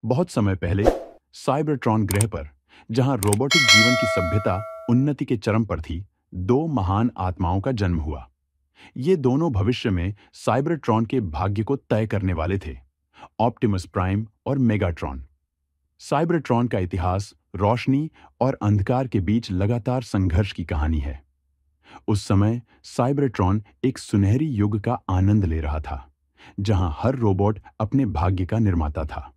बहुत समय पहले साइबरट्रॉन ग्रह पर, जहां रोबोटिक जीवन की सभ्यता उन्नति के चरम पर थी, दो महान आत्माओं का जन्म हुआ। ये दोनों भविष्य में साइबरट्रॉन के भाग्य को तय करने वाले थे, ऑप्टिमस प्राइम और मेगाट्रॉन। साइबरट्रॉन का इतिहास रोशनी और अंधकार के बीच लगातार संघर्ष की कहानी है। उस समय साइबरट्रॉन एक सुनहरी युग का आनंद ले रहा था, जहां हर रोबोट अपने भाग्य का निर्माता था।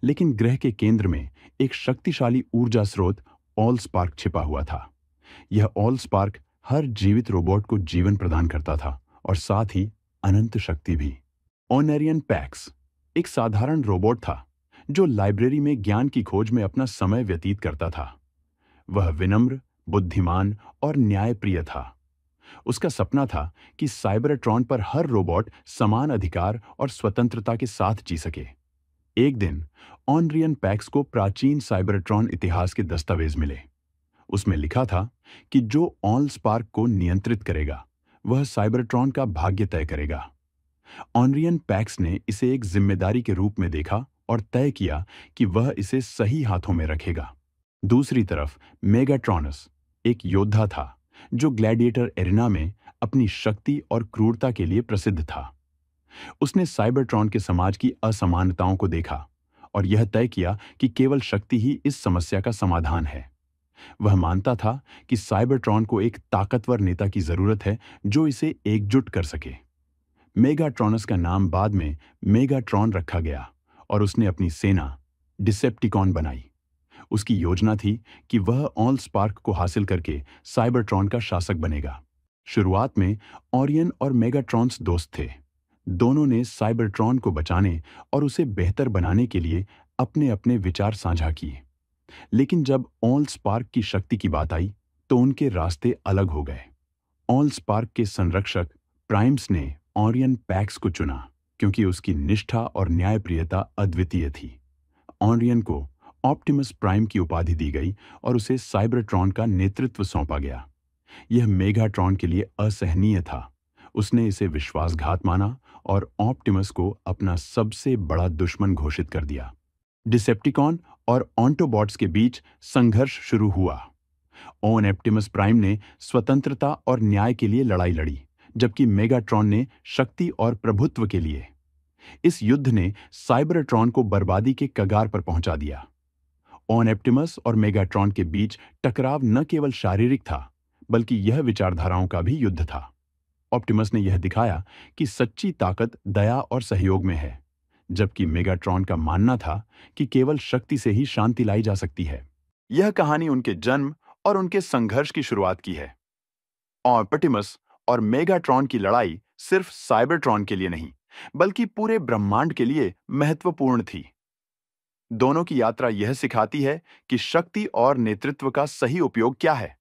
लेकिन ग्रह के केंद्र में एक शक्तिशाली ऊर्जा स्रोत ऑल स्पार्क छिपा हुआ था। यह ऑल स्पार्क हर जीवित रोबोट को जीवन प्रदान करता था और साथ ही अनंत शक्ति भी। ओनेरियन पैक्स एक साधारण रोबोट था जो लाइब्रेरी में ज्ञान की खोज में अपना समय व्यतीत करता था। वह विनम्र, बुद्धिमान और न्यायप्रिय था। उसका सपना था कि साइबरट्रॉन पर हर रोबोट समान अधिकार और स्वतंत्रता के साथ जी सके। एक दिन ऑनरियन पैक्स को प्राचीन साइबरट्रॉन इतिहास के दस्तावेज मिले। उसमें लिखा था कि जो ऑल स्पार्क को नियंत्रित करेगा, वह साइबरट्रॉन का भाग्य तय करेगा। ऑनरियन पैक्स ने इसे एक जिम्मेदारी के रूप में देखा और तय किया कि वह इसे सही हाथों में रखेगा। दूसरी तरफ मेगाट्रॉनस एक योद्धा था जो ग्लैडिएटर एरिना में अपनी शक्ति और क्रूरता के लिए प्रसिद्ध था। उसने साइबरट्रॉन के समाज की असमानताओं को देखा और यह तय किया कि केवल शक्ति ही इस समस्या का समाधान है। वह मानता था कि साइबरट्रॉन को एक ताकतवर नेता की जरूरत है जो इसे एकजुट कर सके। मेगाट्रॉनस का नाम बाद में मेगाट्रॉन रखा गया और उसने अपनी सेना डिसेप्टिकॉन बनाई। उसकी योजना थी कि वह ऑल स्पार्क को हासिल करके साइबरट्रॉन का शासक बनेगा। शुरुआत में ओरियन और मेगाट्रॉन्स दोस्त थे। दोनों ने साइबरट्रॉन को बचाने और उसे बेहतर बनाने के लिए अपने अपने विचार साझा किए। लेकिन जब ऑल स्पार्क की शक्ति की बात आई तो उनके रास्ते अलग हो गए। ऑल स्पार्क के संरक्षक प्राइम्स ने ओरियन पैक्स को चुना क्योंकि उसकी निष्ठा और न्यायप्रियता अद्वितीय थी। ओरियन को ऑप्टिमस प्राइम की उपाधि दी गई और उसे साइबरट्रॉन का नेतृत्व सौंपा गया। यह मेगाट्रॉन के लिए असहनीय था। उसने इसे विश्वासघात माना और ऑप्टिमस को अपना सबसे बड़ा दुश्मन घोषित कर दिया। डिसेप्टिकॉन और ऑटोबॉट्स के बीच संघर्ष शुरू हुआ। ऑप्टिमस प्राइम ने स्वतंत्रता और न्याय के लिए लड़ाई लड़ी, जबकि मेगाट्रॉन ने शक्ति और प्रभुत्व के लिए। इस युद्ध ने साइबरट्रॉन को बर्बादी के कगार पर पहुंचा दिया। ऑप्टिमस और मेगाट्रॉन के बीच टकराव न केवल शारीरिक था, बल्कि यह विचारधाराओं का भी युद्ध था। ऑप्टिमस ने यह दिखाया कि सच्ची ताकत दया और सहयोग में है, जबकि मेगाट्रॉन का मानना था कि केवल शक्ति से ही शांति लाई जा सकती है। यह कहानी उनके जन्म और उनके संघर्ष की शुरुआत की है। ऑप्टिमस और मेगाट्रॉन की लड़ाई सिर्फ साइबरट्रॉन के लिए नहीं, बल्कि पूरे ब्रह्मांड के लिए महत्वपूर्ण थी। दोनों की यात्रा यह सिखाती है कि शक्ति और नेतृत्व का सही उपयोग क्या है।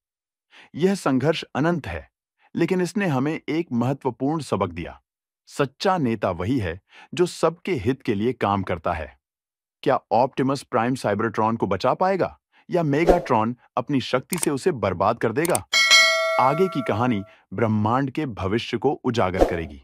यह संघर्ष अनंत है, लेकिन इसने हमें एक महत्वपूर्ण सबक दिया। सच्चा नेता वही है जो सबके हित के लिए काम करता है। क्या ऑप्टिमस प्राइम साइबरट्रॉन को बचा पाएगा या मेगाट्रॉन अपनी शक्ति से उसे बर्बाद कर देगा? आगे की कहानी ब्रह्मांड के भविष्य को उजागर करेगी।